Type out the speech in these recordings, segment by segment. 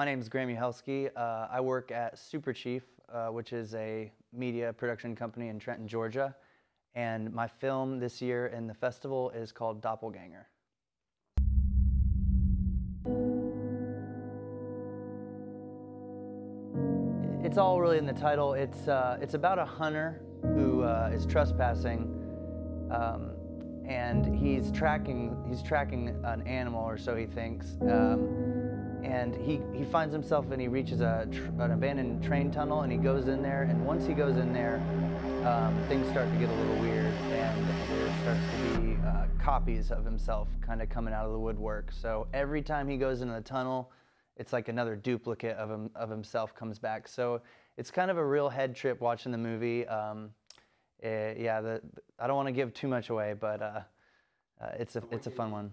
name's Uhelski. I work at Super Chief, which is a media production company in Trenton, Georgia. And my film this year in the festival is called Doppelganger. It's all really in the title. It's about a hunter who is trespassing, and he's tracking an animal, or so he thinks. And he finds himself, and he reaches an abandoned train tunnel, and he goes in there. And once he goes in there, things start to get a little weird, and there starts to be copies of himself kind of coming out of the woodwork. So every time he goes into the tunnel, it's like another duplicate of himself comes back. So it's kind of a real head trip watching the movie. Yeah, I don't want to give too much away, but it's a fun one.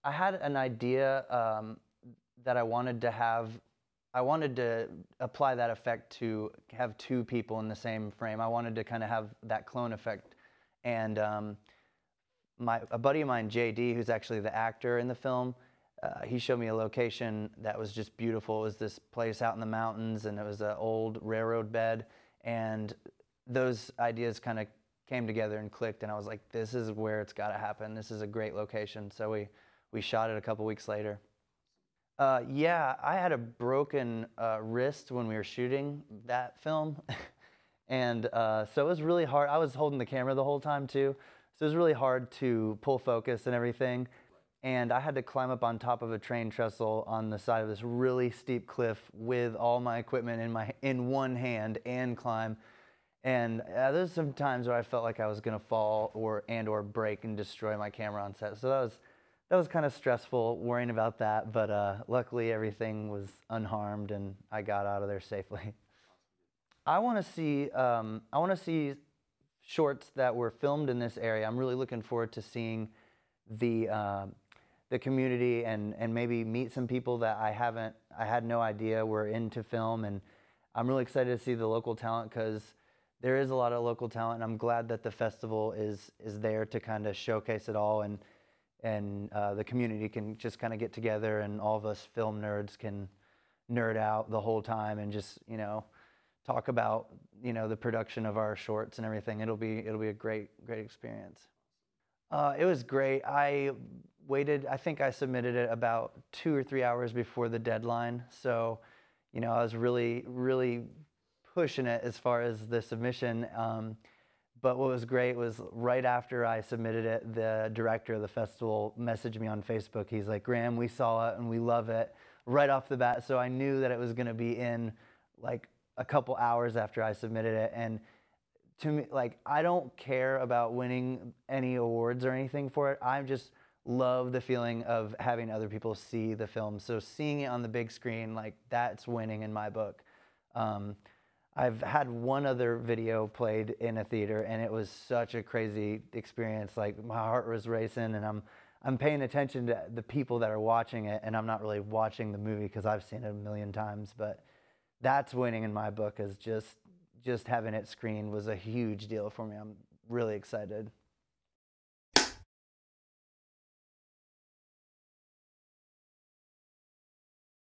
I had an idea that I wanted to apply that effect to have two people in the same frame. I wanted to kind of have that clone effect. And a buddy of mine, JD, who's actually the actor in the film, he showed me a location that was just beautiful. It was this place out in the mountains, and it was an old railroad bed. And those ideas kind of came together and clicked, and I was like, this is where it's got to happen. This is a great location. So we shot it a couple weeks later. Yeah, I had a broken wrist when we were shooting that film. And so it was really hard. I was holding the camera the whole time too. So it was really hard to pull focus and everything. And I had to climb up on top of a train trestle on the side of this really steep cliff with all my equipment in one hand and climb. And there's some times where I felt like I was gonna fall or break and destroy my camera on set. So that was kind of stressful worrying about that, but luckily everything was unharmed and I got out of there safely. I want to see shorts that were filmed in this area. I'm really looking forward to seeing the community and maybe meet some people that I had no idea were into film, and I'm really excited to see the local talent, because there is a lot of local talent, and I'm glad that the festival is there to kind of showcase it all, and the community can just kind of get together, and all of us film nerds can nerd out the whole time and just, you know, talk about, you know, the production of our shorts and everything. It'll be a great experience. It was great. I think I submitted it about 2 or 3 hours before the deadline. So, you know, I was really pushing it as far as the submission. But what was great was right after I submitted it, the director of the festival messaged me on Facebook. He's like, Graham, we saw it and we love it, right off the bat. So I knew that it was going to be in like a couple hours after I submitted it. And to me, like, I don't care about winning any awards or anything for it. I just love the feeling of having other people see the film. So seeing it on the big screen, like, that's winning in my book. I've had one other video played in a theater, and it was such a crazy experience. Like, my heart was racing, and I'm paying attention to the people that are watching it, and I'm not really watching the movie because I've seen it a million times. But that's winning in my book, is just having it screened was a huge deal for me. I'm really excited.